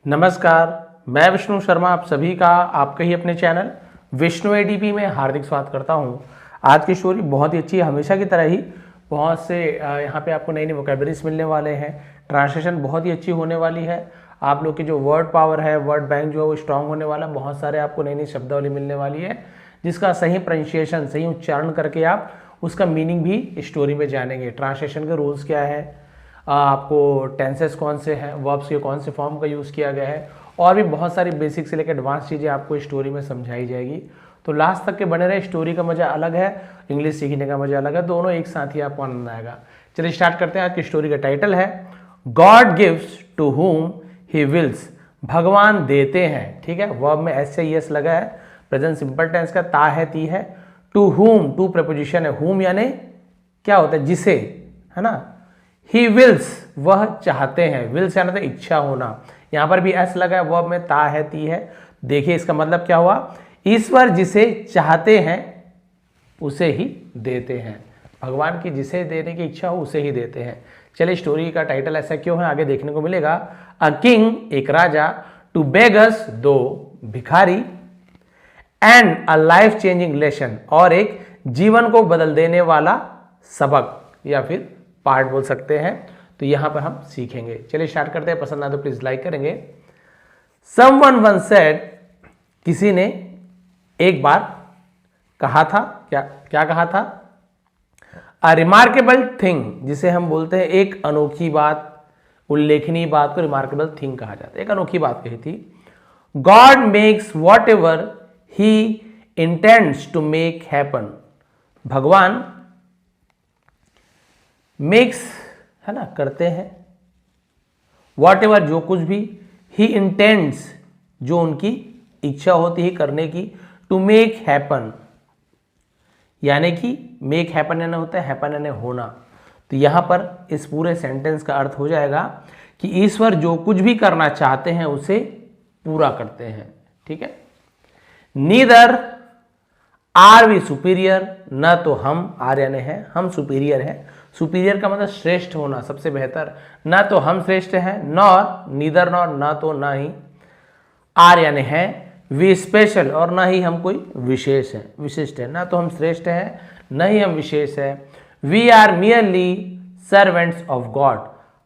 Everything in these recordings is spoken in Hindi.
नमस्कार, मैं विष्णु शर्मा आप सभी का आपके ही अपने चैनल विष्णु एडीपी में हार्दिक स्वागत करता हूं। आज की स्टोरी बहुत ही अच्छी है, हमेशा की तरह ही बहुत से यहाँ पे आपको नई नई वोकैबुलरीज मिलने वाले हैं। ट्रांसलेशन बहुत ही अच्छी होने वाली है। आप लोग की जो वर्ड पावर है, वर्ड बैंक जो है वो स्ट्रांग होने वाला है। बहुत सारे आपको नई नई शब्दावली मिलने वाली है जिसका सही प्रोनाउंसिएशन, सही उच्चारण करके आप उसका मीनिंग भी स्टोरी में जानेंगे। ट्रांसलेशन के रूल्स क्या है, आपको टेंसेस कौन से हैं, वर्ब्स के कौन से फॉर्म का यूज़ किया गया है, और भी बहुत सारी बेसिक से लेकर एडवांस चीज़ें आपको स्टोरी में समझाई जाएगी। तो लास्ट तक के बने रहे। स्टोरी का मजा अलग है, इंग्लिश सीखने का मजा अलग है, दोनों एक साथ ही आपको आनंद आएगा। चलिए स्टार्ट करते हैं। आज की स्टोरी का टाइटल है God gives to whom he wills. भगवान देते हैं, ठीक है। वर्ब में एस से यस लगा है, प्रेजेंट सिंपल टेंस का ता है ती है। टू हुम, टू प्रपोजिशन है, हुम यानी क्या होता है, जिसे, है ना। ही विल्स, वह चाहते हैं, विल्स यानी तो इच्छा होना। यहां पर भी एस लगा है, वर्ब में ता है ती है। देखिए इसका मतलब क्या हुआ, ईश्वर जिसे चाहते हैं उसे ही देते हैं। भगवान की जिसे देने की इच्छा हो उसे ही देते हैं। चलिए स्टोरी का टाइटल ऐसा क्यों है आगे देखने को मिलेगा। अ किंग, एक राजा, टू बेगर्स, दो भिखारी, and a life changing lesson, और एक जीवन को बदल देने वाला सबक या फिर पार्ट बोल सकते हैं। तो यहां पर हम सीखेंगे। चलिए स्टार्ट करते हैं। पसंद आए तो प्लीज लाइक करेंगे। समवन वन सेड, किसी ने एक बार कहा था, क्या कहा था, अ रिमार्केबल थिंग, जिसे हम बोलते हैं एक अनोखी बात, उल्लेखनीय बात को रिमार्केबल थिंग कहा जाता है। एक अनोखी बात कही थी। God makes whatever he intends to make happen. भगवान मेक्स, है ना, करते हैं, वॉट एवर, जो कुछ भी, ही इंटेंड्स, जो उनकी इच्छा होती है करने की, टू मेक हैपन, यानी कि मेक हैपन यानी होता है हैपन यानी होना। तो यहां पर इस पूरे सेंटेंस का अर्थ हो जाएगा कि ईश्वर जो कुछ भी करना चाहते हैं उसे पूरा करते हैं, ठीक है। नीदर आर वी सुपीरियर, न तो हम, आर यानी है, हम सुपीरियर है। सुपीरियर का मतलब श्रेष्ठ होना, सबसे बेहतर। ना तो हम श्रेष्ठ हैं, नॉर, नीदर नॉर, ना तो ना ही, आर यानी है, वी स्पेशल, और ना ही हम कोई विशेष है, विशिष्ट है। ना तो हम श्रेष्ठ हैं, ना ही हम विशेष है। We are merely servants of God,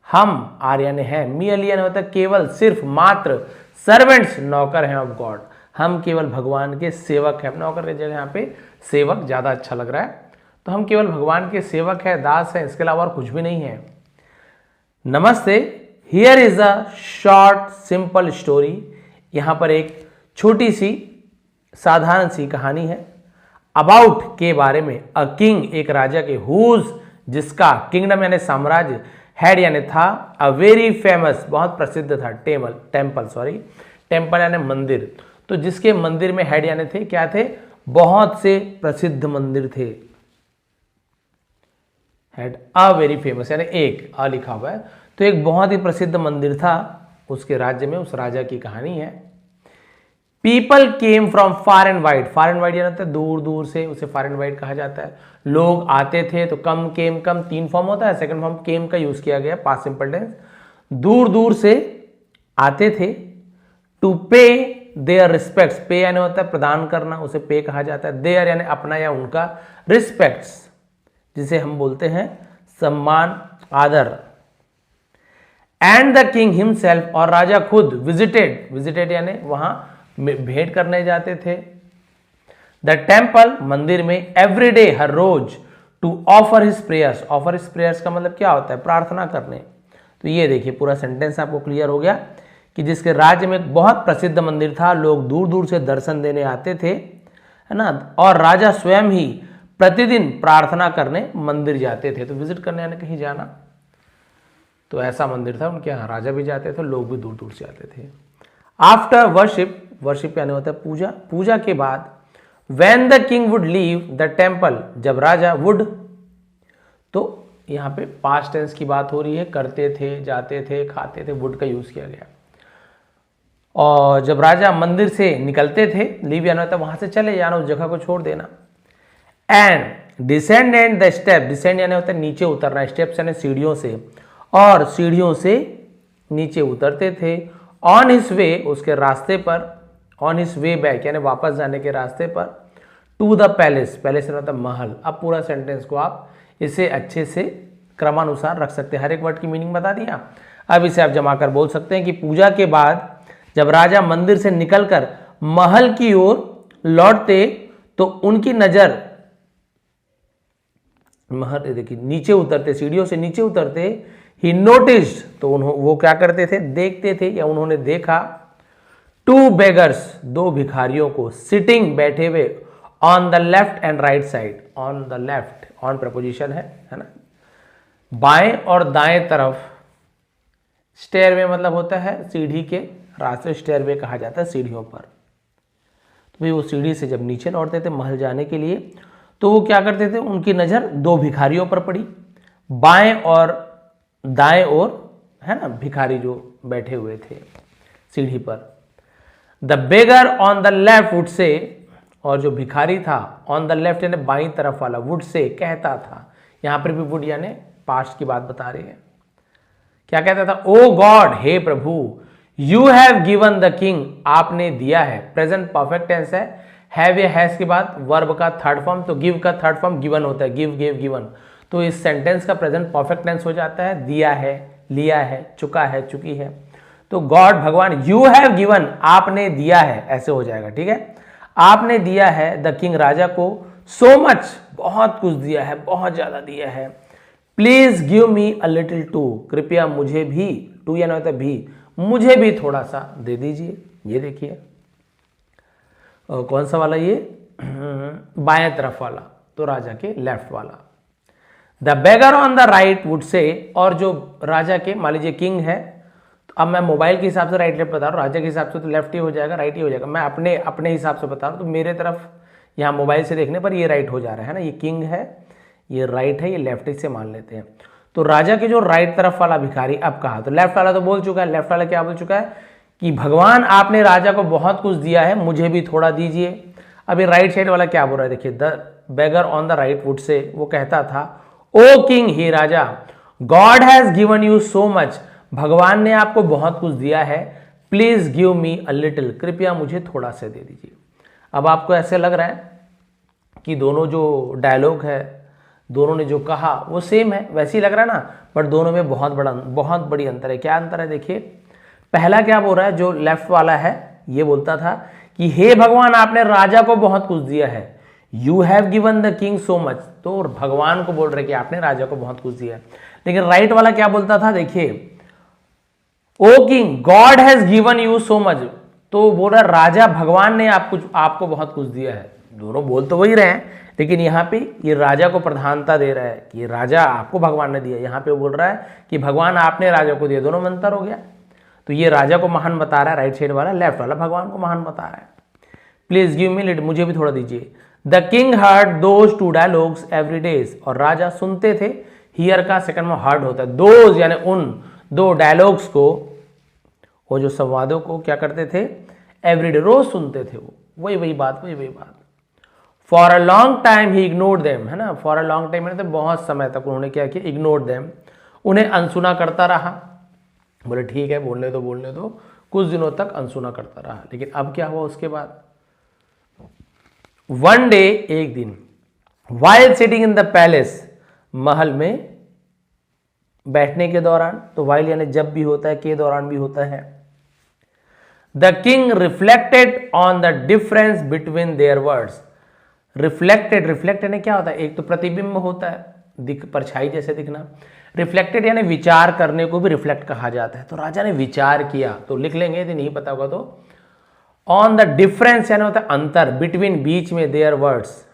हम, आर यानी है, मियरली यानी होता है केवल, सिर्फ, मात्र, सर्वेंट्स नौकर हैं ऑफ गॉड, हम केवल भगवान के सेवक हैं। नौकर की जगह यहाँ पे सेवक ज्यादा अच्छा लग रहा है। तो हम केवल भगवान के सेवक हैं, दास हैं, इसके अलावा और कुछ भी नहीं है। नमस्ते, here is a short simple story. यहां पर एक छोटी सी साधारण सी कहानी है। अबाउट, के बारे में, अ किंग, एक राजा के, हुज, जिसका, किंगडम यानी साम्राज्य, हैड यानी था, अ वेरी फेमस, बहुत प्रसिद्ध था, टेम्पल यानी मंदिर। तो जिसके मंदिर में, हेड यानी थे, क्या थे, बहुत से प्रसिद्ध मंदिर थे। हैड अ वेरी फेमस यानी एक, अ लिखा हुआ है, तो एक बहुत ही प्रसिद्ध मंदिर था उसके राज्य में। उस राजा की कहानी है। People came from far and wide, far and wide यानी दूर दूर से, उसे फार एंड वाइड कहा जाता है। लोग आते थे, तो कम, केम, कम, तीन फॉर्म होता है। सेकंड फॉर्म केम का यूज किया गया, पास्ट सिंपल टेंस। दूर दूर से आते थे। टू पे देयर रिस्पेक्ट्स, पे यानी होता है प्रदान करना, उसे पे कहा जाता है। देयर यानी अपना या उनका, रिस्पेक्ट्स जिसे हम बोलते हैं सम्मान, आदर। एंड द किंग हिमसेल्फ, और राजा खुद, विजिटेड, विजिटेड यानी वहां भेंट करने जाते थे। द टेम्पल, मंदिर में, एवरी डे, हर रोज, to offer his prayers, offer his prayers का मतलब क्या होता है, प्रार्थना करने। तो ये देखिए पूरा सेंटेंस आपको क्लियर हो गया कि जिसके राज्य में एक बहुत प्रसिद्ध मंदिर था, लोग दूर दूर से दर्शन देने आते थे, है ना, और राजा स्वयं ही प्रतिदिन प्रार्थना करने मंदिर जाते थे। तो विजिट करने यानी कहीं जाना, तो ऐसा मंदिर था उनके यहाँ, राजा भी जाते थे, लोग भी दूर दूर से आते थे। आफ्टर वर्शिप, वर्शिप यानी होता है पूजा, पूजा के बाद, when the king would leave the temple, जब राजा, वुड, तो यहाँ पे पास्ट टेंस की बात हो रही है, करते थे, जाते थे, खाते थे, वुड का यूज किया गया। और जब राजा मंदिर से निकलते थे, लीव यानी होता है वहां से चले जाना, उस जगह को छोड़ देना। And descendant the step, descend यानी होता है नीचे उतरना, स्टेप्स यानी सीढ़ियों से, और सीढ़ियों से नीचे उतरते थे ऑन हिज वे, उसके रास्ते पर, ऑन हिज वे बैक यानी वापस जाने के रास्ते पर, टू द पैलेस, पैलेस मतलब महल। अब पूरा सेंटेंस को आप इसे अच्छे से क्रमानुसार रख सकते हैं, हर एक वर्ड की मीनिंग बता दिया। अब इसे आप जमा कर बोल सकते हैं कि पूजा के बाद जब राजा मंदिर से निकलकर महल की ओर लौटते तो उनकी नजर महल, देखिए नीचे उतरते, सीढ़ियों से नीचे उतरते, ही नोटिस्ड, तो वो क्या करते थे, देखते थे या उन्होंने देखा, टू बेगर्स, दो भिखारियों को, सिटिंग, बैठे हुए, on the left and right side, on the left, on preposition है ना, बाएं और दाएं तरफ, स्टेयरवे मतलब होता है सीढ़ी के रास्ते, स्टेयरवे कहा जाता है सीढ़ियों पर। तो भाई वो सीढ़ी से जब नीचे लौटते थे महल जाने के लिए तो वो क्या करते थे, उनकी नजर दो भिखारियों पर पड़ी, बाएं और दाएं ओर, है ना, भिखारी जो बैठे हुए थे सीढ़ी पर। The beggar on the left would say, और जो भिखारी था ऑन द लेफ्ट यानी बाईं तरफ वाला, वुड से कहता था, यहां पर भी वुड यानी पास्ट की बात बता रही है, क्या कहता था, ओ गॉड, हे प्रभु, you have given the king, आपने दिया है, प्रेजेंट परफेक्ट टेंस है, हैव या हैज के बाद वर्ब का थर्ड फॉर्म, तो गिव का थर्ड फॉर्म गिवन होता है, गिव, गिव, गिवन, तो इस सेंटेंस का प्रेजेंट परफेक्ट टेंस हो जाता है दिया है, लिया है, चुका है, चुकी है। तो गॉड, भगवान, यू हैव गिवन, आपने दिया है, ऐसे हो जाएगा, ठीक है, आपने दिया है, द किंग, राजा को, सो मच, बहुत कुछ दिया है, बहुत ज्यादा दिया है, please give me a little too, कृपया मुझे भी, टू या ना होता भी, मुझे भी थोड़ा सा दे दीजिए। ये देखिए कौन सा वाला, ये बाएं तरफ वाला, तो राजा के लेफ्ट वाला। The beggar on the right would से, और जो राजा के, मान लीजिए किंग है, तो अब मैं मोबाइल के हिसाब से राइट लेफ्ट बता रहा हूँ, राजा के हिसाब से तो लेफ्ट ही हो जाएगा, राइट ही हो जाएगा, मैं अपने हिसाब से बता रहा हूँ, तो मेरे तरफ यहाँ मोबाइल से देखने पर ये राइट हो जा रहा है ना, ये किंग है, ये राइट है, ये लेफ्ट से मान लेते हैं। तो राजा के जो राइट तरफ वाला भिखारी अब कहा, तो लेफ्ट वाला तो बोल चुका है, लेफ्ट वाला क्या बोल चुका है कि भगवान आपने राजा को बहुत कुछ दिया है, मुझे भी थोड़ा दीजिए। अभी राइट साइड वाला क्या बोल रहा है, देखिए, the beggar on the right would say, वो कहता था, ओ किंग, हे राजा, God has given you so much, भगवान ने आपको बहुत कुछ दिया है, please give me a little, कृपया मुझे थोड़ा सा दे दीजिए। अब आपको ऐसे लग रहा है कि दोनों जो डायलॉग है, दोनों ने जो कहा वो सेम है, वैसे ही लग रहा है ना, बट दोनों में बहुत बड़ी अंतर है। क्या अंतर है, देखिए, पहला क्या बोल रहा है, जो लेफ्ट वाला है ये बोलता था कि हे भगवान, आपने राजा को बहुत कुछ दिया है, you have given the king so much, तो भगवान को बोल रहे कि आपने राजा को बहुत कुछ दिया है। लेकिन राइट वाला क्या बोलता था, देखिए, O king, God has given you so much, तो बोल रहा राजा, भगवान ने आपको बहुत कुछ दिया है। दोनों बोल तो वही रहे हैं, लेकिन यहाँ पे ये राजा को प्रधानता दे रहा है कि राजा आपको भगवान ने दिया, यहाँ पे वो बोल रहा है कि भगवान आपने राजा को दिया, दोनों में अंतर हो गया। तो ये राजा को महान बता रहा है राइट साइड वाला, लेफ्ट वाला भगवान को महान बता रहा है। प्लीज गिव मी लिटिल, मुझे भी थोड़ा दीजिए। The king heard those two dialogues every days, और राजा सुनते थे, हियर का सेकंड में हर्ड होता है, दोज यानी उन दो डायलॉग्स को, वो जो संवादों को क्या करते थे, एवरीडे, रोज सुनते थे, वो वही बात। For a long time he ignored them, है ना, फॉर अ लॉन्ग टाइम मतलब बहुत समय तक उन्होंने क्या किया, इग्नोर्ड देम, उन्हें अनसुना करता रहा। बोले ठीक है, बोलने दो, कुछ दिनों तक अनसुना करता रहा। लेकिन अब क्या हुआ उसके बाद, वन डे, एक दिन, while sitting in the palace, महल में बैठने के दौरान, तो वाइल यानी जब भी होता है, के दौरान भी होता है। The king reflected on the difference between their words, reflect यानी क्या होता है, एक तो प्रतिबिंब होता है, परछाई जैसे दिखना, रिफ्लेक्टेड यानी विचार करने को भी रिफ्लेक्ट कहा जाता है। तो राजा ने विचार किया, तो लिख लेंगे यदि नहीं पता होगा तो, ऑन द डिफरेंस यानी होता है अंतर, बिटवीन बीच में, देयर वर्ड्स,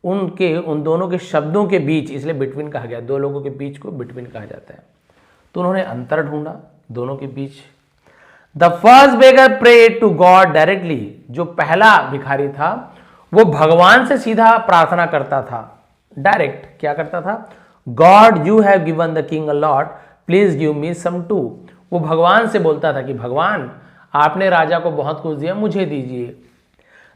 उन दोनों के शब्दों के बीच, इसलिए बिटवीन कहा गया, दो लोगों के बीच को बिटवीन कहा जाता है। तो उन्होंने अंतर ढूंढा दोनों के बीच। The first beggar prayed to God directly, जो पहला भिखारी था वो भगवान से सीधा प्रार्थना करता था, डायरेक्ट क्या करता था, God you have given the king a lot, please give me some too, वो भगवान से बोलता था कि भगवान आपने राजा को बहुत कुछ दिया, मुझे दीजिए।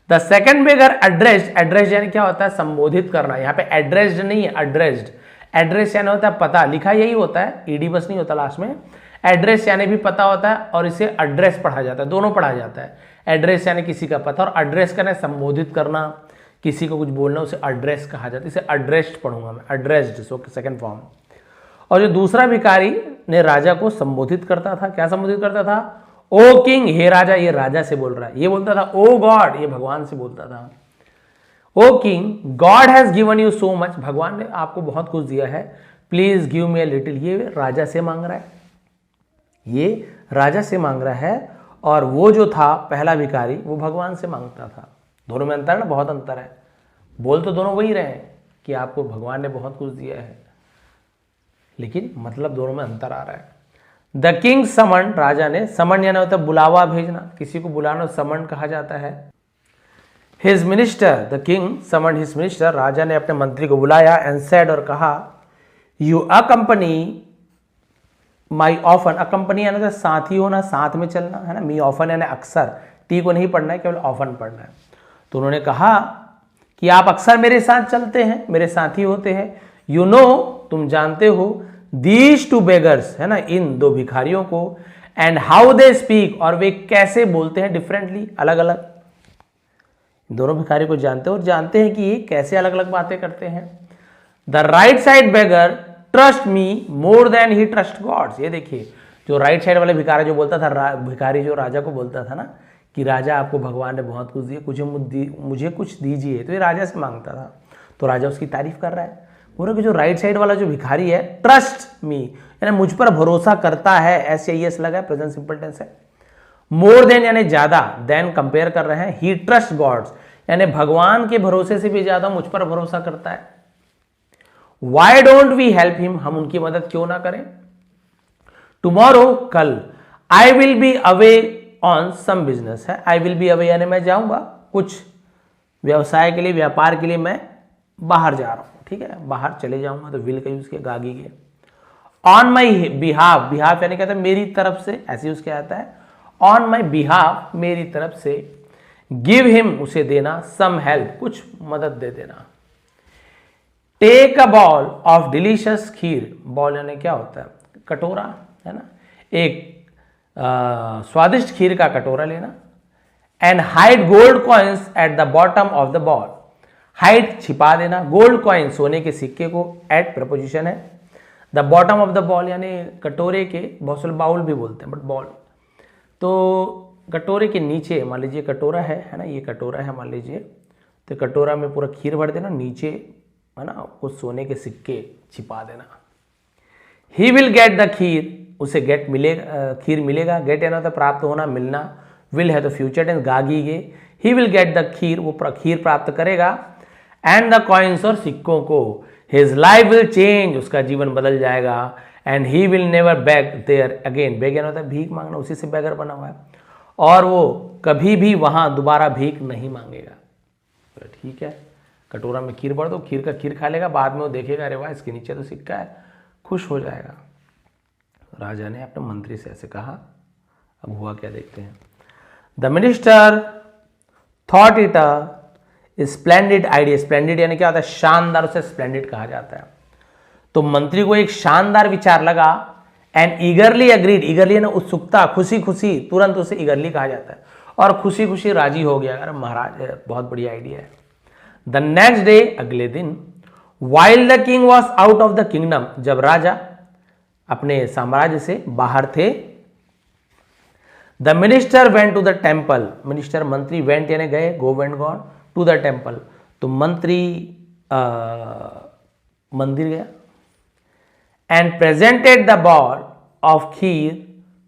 द सेकेंड बेगर एड्रेस्ड यानी क्या होता है, संबोधित करना, यहाँ पे एड्रेस्ड नहीं है, एड्रेस्ड, एड्रेस यानी होता है पता, लिखा यही होता है, ईडी बस नहीं होता लास्ट में। एड्रेस यानी भी पता होता है और इसे एड्रेस पढ़ा जाता है, दोनों पढ़ा जाता है। एड्रेस यानी किसी का पता, और एड्रेस करना संबोधित करना, किसी को कुछ बोलना, उसे एड्रेस कहा जाता है। इसे एड्रेस्ड पढ़ूंगा मैं, एड्रेस्ड, सो सेकंड फॉर्म। और जो दूसरा भिखारी ने राजा को संबोधित करता था, क्या संबोधित करता था? ओ किंग, हे राजा, ये राजा से बोल रहा है। ये बोलता था ओ गॉड, ये भगवान से बोलता था। O king, God has given you so much, भगवान ने आपको बहुत कुछ दिया है, please give me a little. ये राजा से मांग रहा है, ये राजा से मांग रहा है। और वो जो था पहला भिखारी, वो भगवान से मांगता था। दोनों में अंतर है ना, बहुत अंतर है। बोल तो दोनों वही रहे हैं कि आपको भगवान ने बहुत कुछ दिया है, लेकिन मतलब दोनों में अंतर आ रहा है। द किंग समन, राजा ने, समन यानी होता है बुलावा भेजना, किसी को बुलाना समन कहा जाता है। His minister, the king summon his minister, राजा ने अपने मंत्री को बुलाया एंड सेड, और कहा, यू अकंपनी माई ऑफन, अकंपनी यानी तो साथी होना, साथ में चलना, है ना। मी ऑफन यानी अक्सर, टी को नहीं पढ़ना है, केवल ऑफन पढ़ना है। तो उन्होंने कहा कि आप अक्सर मेरे साथ चलते हैं, मेरे साथी होते हैं। यू नो, तुम जानते हो, दीज टू बेगर्स, है ना, इन दो भिखारियों को, एंड हाउ दे स्पीक, और वे कैसे बोलते हैं, डिफरेंटली, अलग अलग। दोनों भिखारी को जानते हो और जानते हैं कि ये कैसे अलग अलग बातें करते हैं। The right side beggar trust me more than he trust gods. ये देखिए, जो राइट साइड वाले भिखारी जो बोलता था, भिखारी जो राजा को बोलता था ना कि राजा आपको भगवान ने बहुत कुछ दिया, मुझे कुछ दीजिए, तो ये राजा से मांगता था। तो राजा उसकी तारीफ कर रहा है, बोल रहा कि जो राइट साइड वाला जो भिखारी है, ट्रस्ट मी यानी मुझ पर भरोसा करता है, एस लगा है, प्रेजेंट सिंपल टेंस है। मोर देन यानी ज्यादा, देन कंपेयर कर रहे हैं। ही ट्रस्ट गॉड्स यानी भगवान के भरोसे से भी ज्यादा मुझ पर भरोसा करता है। Why don't we help him, हम उनकी मदद क्यों ना करें। टुमारो, कल, I will be away on some business, है, आई विल बी अवे यानी मैं जाऊंगा कुछ व्यवसाय के लिए, व्यापार के लिए मैं बाहर जा रहा हूं, ठीक है, बाहर चले जाऊंगा, तो विल का यूज किया, गागी के। ऑन माई बिहाफ, बिहाफ यानी कहता है मेरी तरफ से, ऐसे यूज किया जाता है। ऑन माई बिहाफ, मेरी तरफ से। गिव हिम, उसे देना, सम हेल्प, कुछ मदद दे देना। Take a bowl of delicious kheer, bowl यानी क्या होता है, कटोरा, है ना, एक स्वादिष्ट खीर का कटोरा लेना। And hide gold coins at the bottom of the ball, hide छिपा देना, गोल्ड कॉइन सोने के सिक्के को, एट प्रपोजिशन है। The bottom of the ball यानी कटोरे के, बहुत सारे बाउल भी बोलते हैं बट बॉल, तो कटोरे के नीचे, मान लीजिए कटोरा है ना, ये कटोरा है मान लीजिए, तो कटोरा में पूरा खीर भर देना, नीचे है ना कुछ सोने के सिक्के छिपा देना। ही विल गेट द खीर, उसे गेट मिलेगा, खीर मिलेगा। गेट यानी होता है प्राप्त होना, मिलना। विल है तो फ्यूचर टेंस, गागी गे। He will get the kheer, वो खीर प्राप्त करेगा। एंड द कॉइन्स, और सिक्कों को। हिज लाइफ विल चेंज, उसका जीवन बदल जाएगा। And he will never beg there again, beg यानी होता है भीख मांगना, उसी से बैगर बना हुआ है, और वो कभी भी वहां दोबारा भीख नहीं मांगेगा। तो ठीक है, कटोरा में खीर भर दो, खीर खा लेगा, बाद में वो देखेगा अरे वाह इसके नीचे तो सिक्का है, खुश हो जाएगा। राजा ने अपने मंत्री से ऐसे कहा। अब हुआ क्या देखते हैं। The minister thought it a splendid idea, splendid यानी क्या होता है, शानदार, उसे स्प्लेंडिड कहा जाता है। तो मंत्री को एक शानदार विचार लगा। एंड ईगरली अग्रीड, ईगरली ना उत्सुकता, खुशी खुशी, तुरंत उसे ईगरली कहा जाता है, और खुशी खुशी राजी हो गया। अरे महाराज बहुत बढ़िया आइडिया है। द नेक्स्ट डे, अगले दिन, while the king was out of the kingdom, जब राजा अपने साम्राज्य से बाहर थे। The minister went to the temple, minister मंत्री, वेंट यानी गए, go went gone, to the temple, तो मंत्री मंदिर गया। And presented the bowl of kheer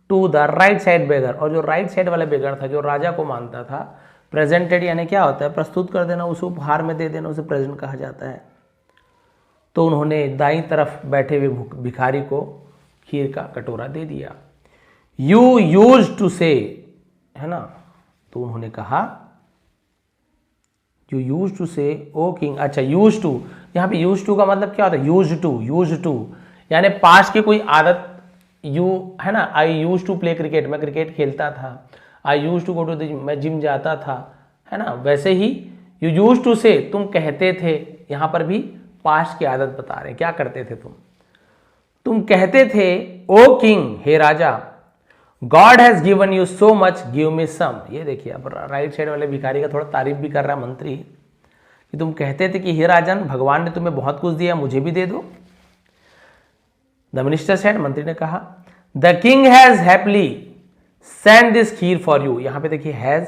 to the right side beggar, और जो राइट साइड वाला बेगर था, जो राजा को मानता था, प्रेजेंटेड यानी क्या होता है, प्रस्तुत कर देना, उसे उपहार में दे देना, उसे प्रेजेंट कहा जाता है। तो उन्होंने दाईं तरफ बैठे हुए भिखारी को खीर का कटोरा दे दिया। यू यूज टू से, है ना, तो उन्होंने कहा, यू यूज टू से ओ किंग, अच्छा यूज टू, यहाँ पे यूज टू का मतलब क्या होता है, यूज टू यानी पास्ट की कोई आदत, यू है ना, I used to play cricket, मैं क्रिकेट खेलता था। I used to go to the gym, मैं जिम जाता था, है ना, वैसे ही यू यूज टू से, तुम कहते थे, यहां पर भी पास्ट की आदत बता रहे हैं, क्या करते थे तुम। तुम कहते थे ओ किंग, हे राजा, God has given you so much, give me some. ये देखिए अब राइट साइड वाले भिखारी का थोड़ा तारीफ भी कर रहा है मंत्री कि तुम कहते थे कि हे राजन, भगवान ने तुम्हें बहुत कुछ दिया, मुझे भी दे दो। द मिनिस्टर सेड, मंत्री ने कहा, the king has happily send this kheer for you. यहां पे देखिए हैज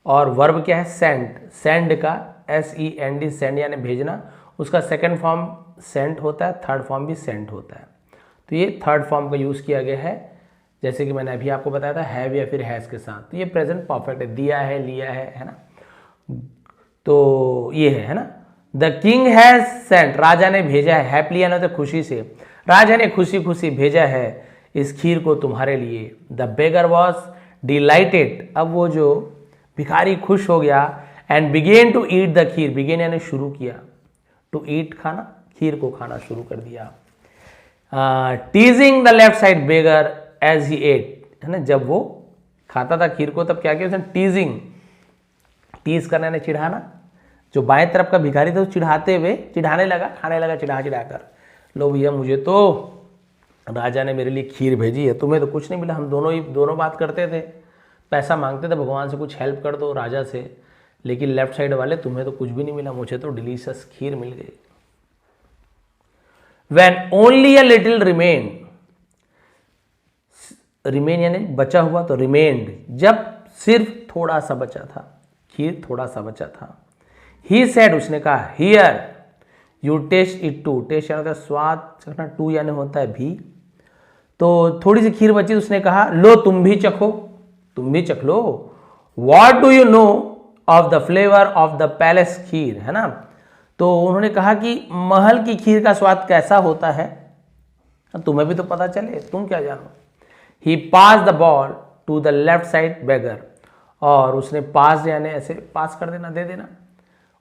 और वर्ब क्या है, सेंड। सेंड का SEND, सेंड यानी भेजना, उसका सेकंड फॉर्म सेंट होता है, थर्ड फॉर्म भी सेंट होता है। तो ये थर्ड फॉर्म का यूज किया गया है, जैसे कि मैंने अभी आपको बताया था हैव या फिर हैज के साथ। तो ये प्रेजेंट परफेक्ट है, दिया है, लिया है ना। तो ये है ना, द किंग हैज सेंट, राजा ने भेजा है, हैप्पीली यानी तो खुशी से, राजा ने खुशी खुशी भेजा है इस खीर को तुम्हारे लिए। द बेगर वॉज डिलाइटेड, अब वो जो भिखारी खुश हो गया, and began to eat the kheer, began यानी शुरू किया, टू ईट खाना, खीर को खाना शुरू कर दिया। Teasing the left side beggar as he ate, है ना, जब वो खाता था खीर को तब क्या किया उसने, टीजिंग, टीज करना यानी चिढ़ाना। जो बाएं तरफ का भिखारी था चिढ़ाते हुए चिढ़ाने लगा, खाने लगा चिढ़ा चिढ़ा कर, लो भैया मुझे तो राजा ने मेरे लिए खीर भेजी है, तुम्हें तो कुछ नहीं मिला, हम दोनों बात करते थे, पैसा मांगते थे भगवान से कुछ हेल्प कर दो राजा से, लेकिन लेफ्ट साइड वाले तुम्हें तो कुछ भी नहीं मिला, मुझे तो डिलीशियस खीर मिल गई। When only a little remained, remain यानी बचा हुआ, तो रिमेन्ड, जब सिर्फ थोड़ा सा बचा था, खीर थोड़ा सा बचा था। ही सेड, उसने कहा, here you taste it too, taste यानी होता है स्वाद चखना, टू यानी होता है भी, तो थोड़ी सी खीर बची, उसने कहा लो तुम भी चखो, तुम भी चख लो। What do you know of the flavour of the palace kheer, है ना। तो उन्होंने कहा कि महल की खीर का स्वाद कैसा होता है, तुम्हें भी तो पता चले, तुम क्या जानो। He pass the ball to the left side beggar, और उसने पास यानी ऐसे पास कर देना, दे देना,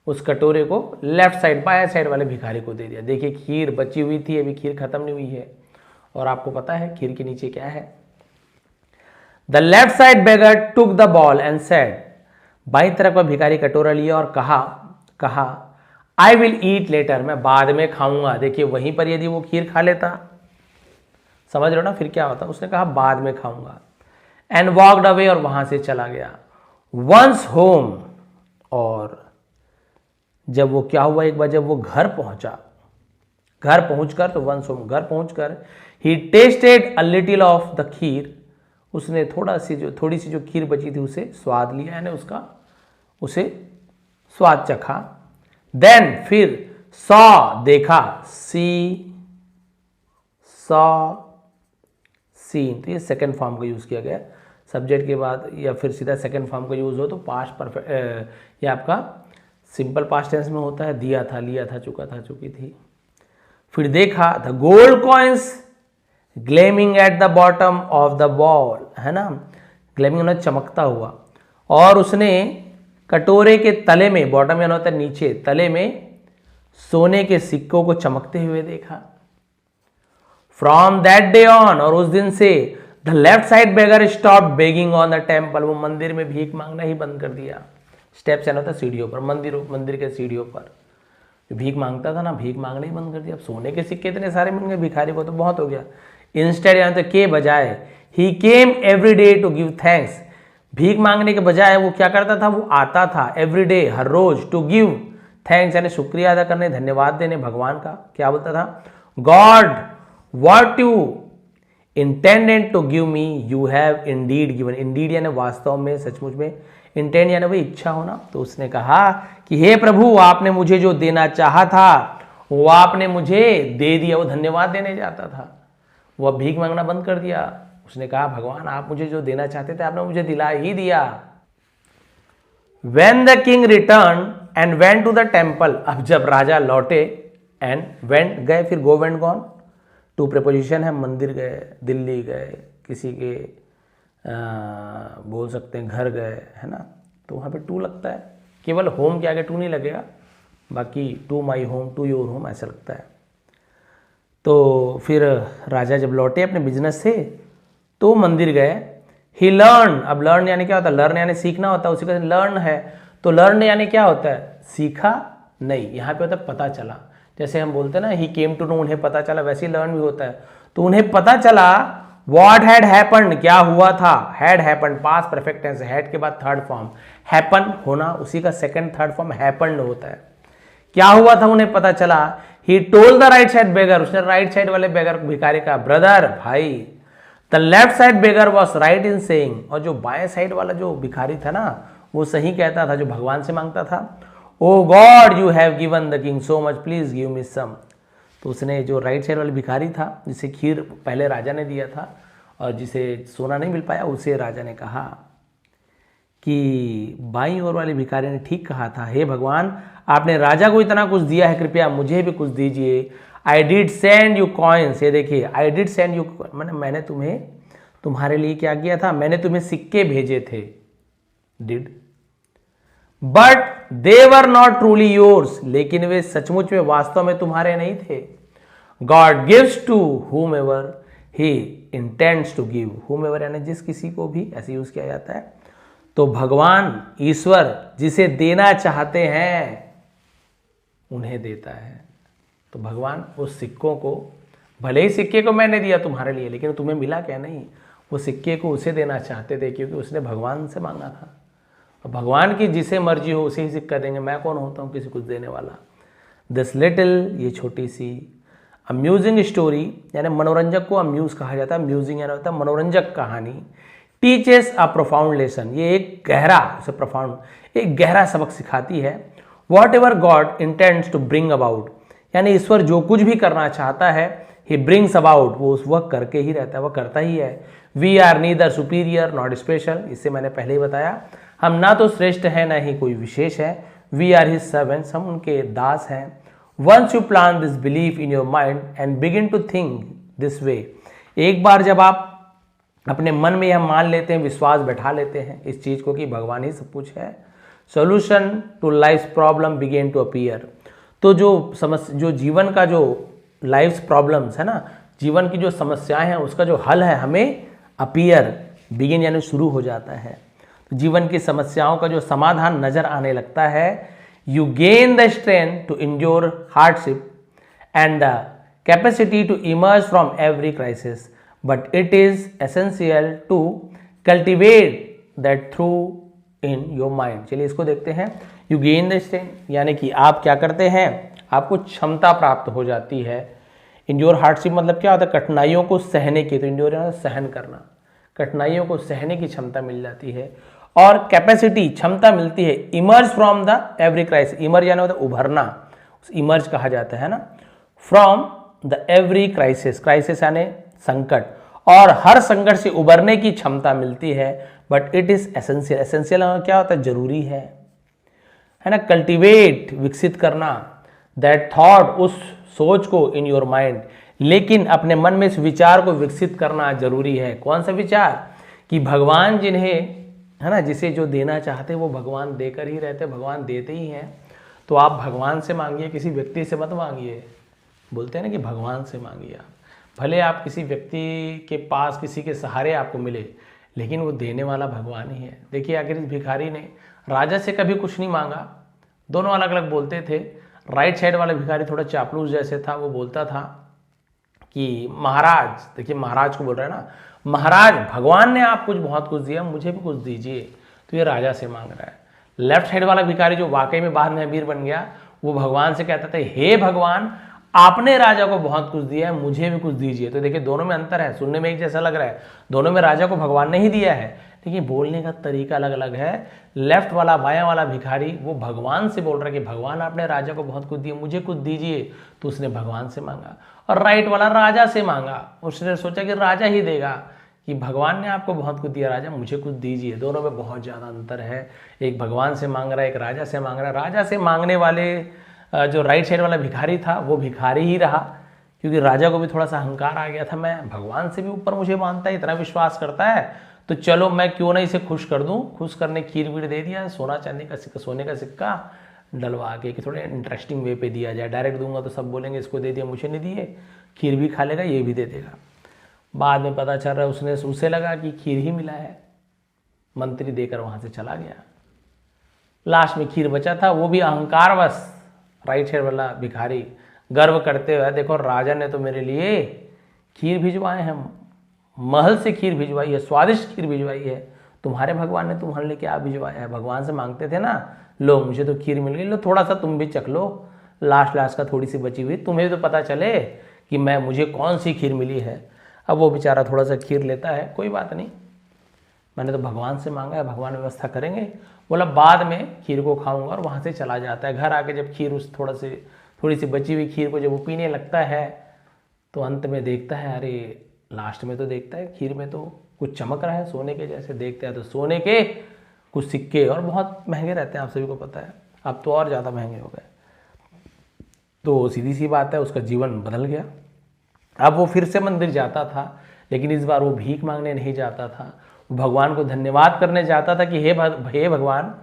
उस कटोरे को लेफ्ट साइड बाएं साइड वाले भिखारी को दे दिया। देखिए खीर बची हुई थी, अभी खीर खत्म नहीं हुई है, और आपको पता है खीर के नीचे क्या है। The left side beggar took the ball and said, बाईं तरफ का भिखारी कटोरा लिया और कहा आई विल ईट लेटर, मैं बाद में खाऊंगा। देखिए वहीं पर यदि वो खीर खा लेता, समझ रहे हो ना, फिर क्या होता, उसने कहा बाद में खाऊंगा। एंड वॉकड अवे, और वहां से चला गया। वंस होम, और जब वो क्या हुआ, एक बार जब वो घर पहुंचा, घर पहुंचकर, तो वंस होम घर पहुंचकर, he tasted a little of the kheer, उसने थोड़ी सी जो खीर बची थी उसे स्वाद लिया, यानी उसे स्वाद चखा। देन फिर सॉ देखा, सॉ सीन, तो ये सेकेंड फॉर्म का यूज किया गया, सब्जेक्ट के बाद या फिर सीधा सेकेंड फॉर्म का यूज हो तो पास्ट परफेक्ट, ये आपका सिंपल पास्ट टेंस में होता है, दिया था, लिया था, चुका था, चुकी थी। फिर देखा, the gold coins gleaming at the bottom of the ball, है ना, ग्लेमिंग होना चमकता हुआ, और उसने कटोरे के तले में, बॉटम यानी होता है नीचे, तले में सोने के सिक्कों को चमकते हुए देखा। फ्रॉम दैट डे ऑन, और उस दिन से, the left side beggar stop begging on the temple, वो मंदिर में भीख मांगना ही बंद कर दिया। स्टेप्स यानी होता है सीढ़ियों पर, मंदिर के सीढ़ियों पर भीख मांगता था ना, भीख मांगना ही बंद कर दिया। अब सोने के सिक्के इतने सारे मिल गए भिखारी को, तो बहुत हो गया। इंस्टेड यानी तो के बजाय, he came every day to give thanks, भीख मांगने के बजाय वो क्या करता था, वो आता था एवरी डे, हर रोज, टू गिव थैंक्स यानी शुक्रिया अदा करने, धन्यवाद देने भगवान का। क्या बोलता था, God what you intended to give me you have indeed given, indeed यानी वास्तव में, सचमुच में, इंटेंड यानी वही इच्छा होना। तो उसने कहा कि हे प्रभु, आपने मुझे जो देना चाहा था वो आपने मुझे दे दिया। वो धन्यवाद देने जाता था, वो अब भीख मांगना बंद कर दिया। उसने कहा भगवान आप मुझे जो देना चाहते थे आपने मुझे दिला ही दिया। When the king returned and went to the temple, अब जब राजा लौटे, and went गए, फिर go went gone, to preposition है, मंदिर गए, दिल्ली गए, किसी के बोल सकते हैं घर गए, है ना, तो वहाँ पे टू लगता है, केवल होम के आगे टू नहीं लगेगा, बाकी to my home, to your home ऐसा लगता है। तो फिर राजा जब लौटे अपने बिजनेस से तो मंदिर गए। ही लर्न, अब लर्न यानी क्या होता है, लर्न यानी सीखना होता है, उसी का लर्न है, तो लर्न यानी क्या होता है, सीखा नहीं, यहाँ पे होता है पता चला। जैसे हम बोलते हैं ना ही केम टू नो, उन्हें पता चला, वैसे ही लर्न भी होता है। तो उन्हें पता चला व्हाट हैड हैपेंड, क्या हुआ था। Had happened past perfect tense, had के बाद थर्ड फॉर्म, हैपन होना, उसी का सेकंड थर्ड फॉर्म हैपेंड होता है। क्या हुआ था उन्हें पता चला। He told the right side beggar, उसने राइट साइड वाले बेगर भिखारी का, ब्रदर भाई, the left side beggar was right in saying, और जो बाएं साइड वाला जो भिखारी था ना वो सही कहता था, जो भगवान से मांगता था। O God you have given the king so much, please give me some. तो उसने जो राइट साइड वाले भिखारी था, जिसे खीर पहले राजा ने दिया था और जिसे सोना नहीं मिल पाया, उसे राजा ने कहा कि बाईं ओर वाले भिखारी ने ठीक कहा था, हे भगवान आपने राजा को इतना कुछ दिया है, कृपया मुझे भी कुछ दीजिए। I did send you coins, ये देखिए आई डिड सेंड यू, मैंने तुम्हें तुम्हारे लिए क्या किया था, मैंने तुम्हें सिक्के भेजे थे, did, but they were not truly yours, लेकिन वे सचमुच में वास्तव में तुम्हारे नहीं थे। God gives to whom ever he intends to give, whom ever यानी जिस किसी को भी, ऐसे यूज किया जाता है। तो भगवान ईश्वर जिसे देना चाहते हैं उन्हें देता है। तो भगवान उस सिक्कों को, भले ही सिक्के को मैंने दिया तुम्हारे लिए, लेकिन तुम्हें मिला क्या, नहीं, वो सिक्के को उसे देना चाहते थे क्योंकि उसने भगवान से मांगा था। और भगवान की जिसे मर्जी हो उसे ही सिक्का देंगे, मैं कौन होता हूँ किसी कुछ देने वाला। दिस लिटिल, ये छोटी सी अम्यूजिंग स्टोरी, यानी मनोरंजक को अम्यूज कहा जाता है, अम्यूजिंग यानी होता है मनोरंजक कहानी। टीचेस अ प्रोफाउंड लेसन, ये एक गहरा, उसे प्रोफाउंड, एक गहरा सबक सिखाती है। Whatever God intends to bring about, यानी ईश्वर जो कुछ भी करना चाहता है, ही ब्रिंग्स अबाउट, वो वह करके ही रहता है, वह करता ही है। We are neither superior not special, इससे मैंने पहले ही बताया, हम ना तो श्रेष्ठ हैं ना ही कोई विशेष है। वी आर हिज सर्वेंट्स, हम उनके दास हैं। Once you plan this belief in your mind and begin to think this way, एक बार जब आप अपने मन में यह मान लेते हैं, विश्वास बैठा लेते हैं इस चीज को कि भगवान ही सब कुछ है, solution to life problem began to appear, तो जो जीवन का जो लाइफ प्रॉब्लम्स है ना, जीवन की जो समस्याएं हैं उसका जो हल है हमें अपीयर, बिगिन यानी शुरू हो जाता है। तो जीवन की समस्याओं का जो समाधान नजर आने लगता है। You gain the strength to endure hardship and the capacity to emerge from every crisis, but it is essential to cultivate that through in your mind. चलिए इसको देखते हैं। यू गेन द स्ट्रेंथ, यानी कि आप क्या करते हैं, आपको क्षमता प्राप्त हो जाती है। इंड्योर हार्डशिप मतलब क्या होता है, कठिनाइयों को सहने की, तो इंड्योर यानी सहन करना, कठिनाइयों को सहने की क्षमता मिल जाती है। और कैपेसिटी, क्षमता मिलती है। Emerge from the every crisis, emerge यानी होता है उभरना, इमर्ज कहा जाता है ना, from the every crisis, crisis यानी संकट, और हर संकट से उबरने की क्षमता मिलती है। But it is essential, essential क्या होता है, जरूरी है ना। कल्टिवेट, विकसित करना, दैट थॉट, उस सोच को, इन योर माइंड, लेकिन अपने मन में इस विचार को विकसित करना जरूरी है। कौन सा विचार, कि भगवान जिन्हें, है ना, जिसे जो देना चाहते वो भगवान देकर ही रहते, भगवान देते ही हैं। तो आप भगवान से मांगिए, किसी व्यक्ति से मत मांगिए। बोलते हैं ना कि भगवान से मांगिए आप, भले आप किसी व्यक्ति के पास किसी के सहारे आपको मिले, लेकिन वो देने वाला भगवान ही है। देखिए आखिर इस भिखारी ने राजा से कभी कुछ नहीं मांगा, दोनों अलग अलग बोलते थे। राइट साइड वाला भिखारी थोड़ा चापलूस जैसे था, वो बोलता था कि महाराज, देखिए महाराज को बोल रहा है ना, महाराज भगवान ने आप कुछ बहुत कुछ दिया, मुझे भी कुछ दीजिए। तो ये राजा से मांग रहा है। लेफ्ट साइड वाला भिखारी जो वाकई में बाद में अमीर बन गया, वो भगवान से कहता था, हे भगवान आपने राजा को बहुत कुछ दिया है, मुझे भी कुछ दीजिए। तो देखिए दोनों में अंतर है, सुनने में एक जैसा लग रहा है, दोनों में राजा को भगवान ने ही दिया है, लेकिन बोलने का तरीका अलग अलग है। लेफ्ट वाला, बायां वाला भिखारी वो भगवान से बोल रहा है कि भगवान आपने राजा को बहुत कुछ दिया, मुझे कुछ दीजिए। तो उसने भगवान से मांगा। और राइट वाला राजा से मांगा, उसने सोचा कि राजा ही देगा, कि भगवान ने आपको बहुत कुछ दिया, राजा मुझे कुछ दीजिए। दोनों में बहुत ज़्यादा अंतर है, एक भगवान से मांग रहा है, एक राजा से मांग रहा है। राजा से मांगने वाले जो राइट साइड वाला भिखारी था वो भिखारी ही रहा, क्योंकि राजा को भी थोड़ा सा अहंकार आ गया था, मैं भगवान से भी ऊपर मुझे मानता है, इतना विश्वास करता है, तो चलो मैं क्यों ना इसे खुश कर दूं। खुश करने खीर वीर दे दिया, सोना चांदी का सिक्का, सोने का सिक्का डलवा के, कि थोड़े इंटरेस्टिंग वे पे दिया जाए। डायरेक्ट दूंगा तो सब बोलेंगे इसको दे दिया, मुझे नहीं दिए। खीर भी खा लेगा, ये भी दे देगा। बाद में पता चल रहा है उसे लगा कि खीर ही मिला है, मंत्री देकर वहां से चला गया। लास्ट में खीर बचा था, वो भी अहंकारवश राइट साइड वाला भिखारी गर्व करते हुए, देखो राजा ने तो मेरे लिए खीर भिजवाए हैं, महल से खीर भिजवाई है, स्वादिष्ट खीर भिजवाई है। तुम्हारे भगवान ने तुम्हारे लिए क्या भिजवाया है? भगवान से मांगते थे ना, लो मुझे तो खीर मिल गई, लो थोड़ा सा तुम भी चख लो, लास्ट का थोड़ी सी बची हुई, तुम्हें तो पता चले कि मुझे कौन सी खीर मिली है। अब वो बेचारा थोड़ा सा खीर लेता है, कोई बात नहीं, मैंने तो भगवान से मांगा है, भगवान व्यवस्था करेंगे। बोला बाद में खीर को खाऊंगा, और वहाँ से चला जाता है। घर आके जब खीर उस थोड़ी सी बची हुई खीर को जब वो पीने लगता है, तो अंत में देखता है, अरे लास्ट में तो देखता है खीर में तो कुछ चमक रहा है सोने के जैसे। देखता है तो सोने के कुछ सिक्के, और बहुत महंगे रहते हैं, आप सभी को पता है, अब तो और ज़्यादा महंगे हो गए। तो सीधी सी बात है, उसका जीवन बदल गया। अब वो फिर से मंदिर जाता था, लेकिन इस बार वो भीख मांगने नहीं जाता था, वो भगवान को धन्यवाद करने जाता था कि हे भगवान,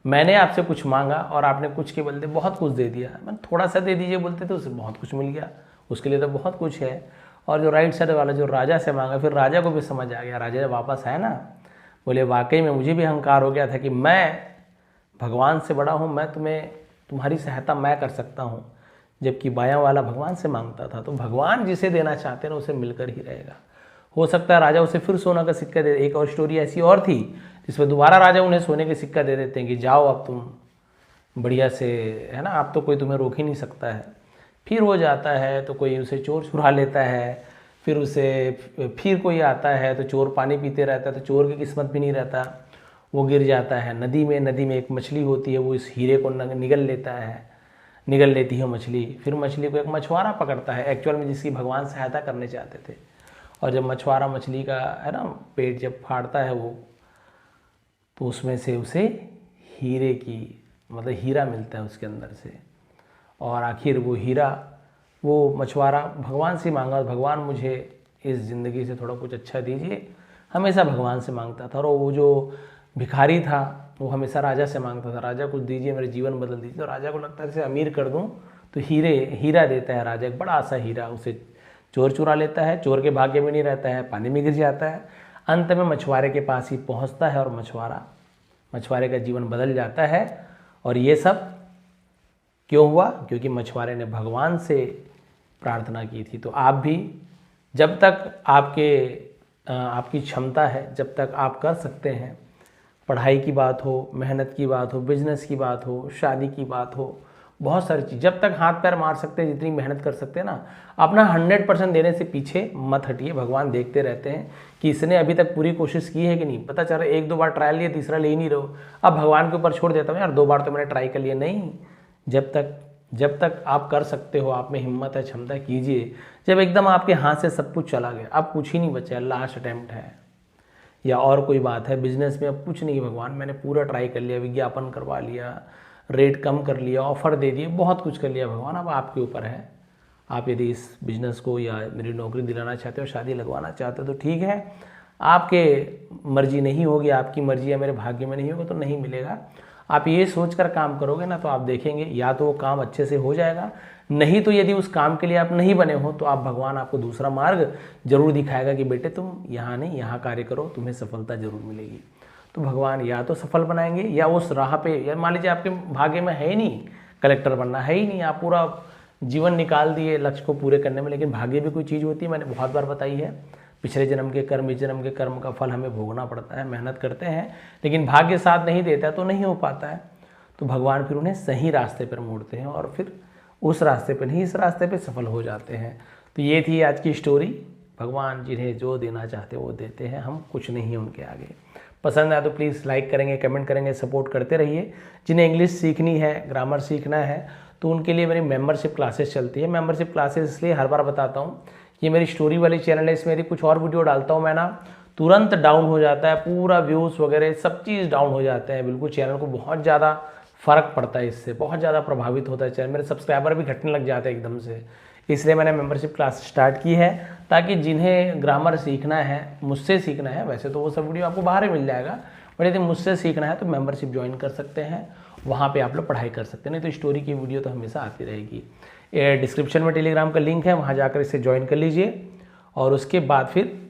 मैंने आपसे कुछ मांगा और आपने कुछ के बदले बहुत कुछ दे दिया। मैंने थोड़ा सा दे दीजिए बोलते थे, उससे बहुत कुछ मिल गया, उसके लिए तो बहुत कुछ है। और जो राइट साइड वाला जो राजा से मांगा, फिर राजा को भी समझ आ गया। राजा जब वापस आया ना, बोले वाकई में मुझे भी अहंकार हो गया था कि मैं भगवान से बड़ा हूँ, मैं तुम्हारी सहायता मैं कर सकता हूँ, जबकि बायां वाला भगवान से मांगता था। तो भगवान जिसे देना चाहते हैं ना, उसे मिलकर ही रहेगा। हो सकता है राजा उसे फिर सोना का सिक्का दे। एक और स्टोरी ऐसी और थी जिसमें दोबारा राजा उन्हें सोने के सिक्का दे देते हैं कि जाओ अब तुम बढ़िया से, है ना, अब तो कोई तुम्हें रोक ही नहीं सकता है। फिर वो जाता है तो कोई उसे चोर चुरा लेता है, फिर कोई आता है तो चोर पानी पीते रहता है, तो चोर की किस्मत भी नहीं रहता, वो गिर जाता है नदी में। नदी में एक मछली होती है, वो इस हीरे को निगल लेती है मछली। फिर मछली को एक मछुआरा पकड़ता है, एक्चुअल में जिसकी भगवान सहायता करने चाहते थे। और जब मछुआरा मछली का, है ना, पेट जब फाड़ता है वो, तो उसमें से उसे हीरे की, मतलब हीरा मिलता है उसके अंदर से। और आखिर वो हीरा वो मछुआरा भगवान से मांगा, भगवान मुझे इस ज़िंदगी से थोड़ा कुछ अच्छा दीजिए, हमेशा भगवान से मांगता था। और वो जो भिखारी था वो हमेशा राजा से मांगता था, राजा कुछ दीजिए, मेरे जीवन बदल दीजिए। तो राजा को लगता है इसे अमीर कर दूं, तो हीरा देता है राजा, एक बड़ा सा हीरा। उसे चोर चुरा लेता है, चोर के भाग्य में नहीं रहता है, पानी में गिर जाता है। अंत में मछुआरे के पास ही पहुंचता है, और मछुआरे का जीवन बदल जाता है। और ये सब क्यों हुआ? क्योंकि मछुआरे ने भगवान से प्रार्थना की थी। तो आप भी, जब तक आपकी क्षमता है, जब तक आप कर सकते हैं, पढ़ाई की बात हो, मेहनत की बात हो, बिजनेस की बात हो, शादी की बात हो, बहुत सारी चीज़, जब तक हाथ पैर मार सकते हैं, जितनी मेहनत कर सकते हैं ना, अपना 100% देने से पीछे मत हटिए। भगवान देखते रहते हैं कि इसने अभी तक पूरी कोशिश की है कि नहीं। पता चल रहा है 1-2 बार ट्रायल लिया, तीसरा ले ही नहीं रहो, अब भगवान के ऊपर छोड़ देता हूँ, यार 2 बार तो मैंने ट्राई कर लिया। नहीं, जब तक आप कर सकते हो, आप में हिम्मत है, क्षमता, कीजिए। जब एकदम आपके हाथ से सब कुछ चला गया, अब कुछ ही नहीं बचा, लास्ट अटेम्प्ट है, या और कोई बात है बिजनेस में, अब कुछ नहीं, भगवान मैंने पूरा ट्राई कर लिया, विज्ञापन करवा लिया, रेट कम कर लिया, ऑफर दे दिए, बहुत कुछ कर लिया भगवान, अब आपके ऊपर है। आप यदि इस बिजनेस को या मेरी नौकरी दिलाना चाहते हो, शादी लगवाना चाहते हो, तो ठीक है, आपके मर्जी नहीं होगी, आपकी मर्जी या मेरे भाग्य में नहीं होगा तो नहीं मिलेगा। आप ये सोचकर काम करोगे ना, तो आप देखेंगे या तो वो काम अच्छे से हो जाएगा, नहीं तो यदि उस काम के लिए आप नहीं बने हो, तो भगवान आपको दूसरा मार्ग जरूर दिखाएगा कि बेटे तुम यहाँ नहीं, यहाँ कार्य करो, तुम्हें सफलता जरूर मिलेगी। तो भगवान या तो सफल बनाएंगे, या उस राह पे, या मान लीजिए आपके भाग्य में है ही नहीं कलेक्टर बनना, है ही नहीं, आप पूरा जीवन निकाल दिए लक्ष्य को पूरे करने में, लेकिन भाग्य भी कोई चीज़ होती है, मैंने बहुत बार बताई है। पिछले जन्म के कर्म, इस जन्म के कर्म का फल हमें भोगना पड़ता है, मेहनत करते हैं, लेकिन भाग्य साथ नहीं देता तो नहीं हो पाता है। तो भगवान फिर उन्हें सही रास्ते पर मोड़ते हैं, और फिर उस रास्ते पर नहीं, इस रास्ते पर सफल हो जाते हैं। तो ये थी आज की स्टोरी। भगवान जिन्हें जो देना चाहते हैं वो देते हैं, हम कुछ नहीं उनके आगे। पसंद आए तो प्लीज़ लाइक करेंगे, कमेंट करेंगे, सपोर्ट करते रहिए। जिन्हें इंग्लिश सीखनी है, ग्रामर सीखना है, तो उनके लिए मेरी मेंबरशिप क्लासेस चलती है। मेंबरशिप क्लासेस इसलिए हर बार बताता हूँ, ये मेरी स्टोरी वाली चैनल है, इसमें यदि कुछ और वीडियो डालता हूँ मैं ना, तुरंत डाउन हो जाता है, पूरा व्यूज़ वगैरह सब चीज़ डाउन हो जाते हैं। बिल्कुल चैनल को बहुत ज़्यादा फ़र्क पड़ता है, इससे बहुत ज़्यादा प्रभावित होता है चैनल, मेरे सब्सक्राइबर भी घटने लग जाते हैं एकदम से। इसलिए मैंने मेंबरशिप क्लास स्टार्ट की है, ताकि जिन्हें ग्रामर सीखना है, मुझसे सीखना है, वैसे तो वो सब वीडियो आपको बाहर ही मिल जाएगा, बट यदि मुझसे सीखना है तो मेंबरशिप ज्वाइन कर सकते हैं, वहाँ पे आप लोग पढ़ाई कर सकते हैं। नहीं तो स्टोरी की वीडियो तो हमेशा आती रहेगी। डिस्क्रिप्शन में टेलीग्राम का लिंक है, वहाँ जाकर इसे ज्वाइन कर लीजिए, और उसके बाद फिर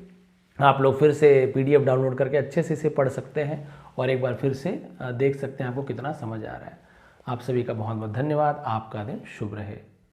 आप लोग फिर से PDF डाउनलोड करके अच्छे से इसे पढ़ सकते हैं, और एक बार फिर से देख सकते हैं आपको कितना समझ आ रहा है। आप सभी का बहुत बहुत धन्यवाद। आपका दिन शुभ रहे।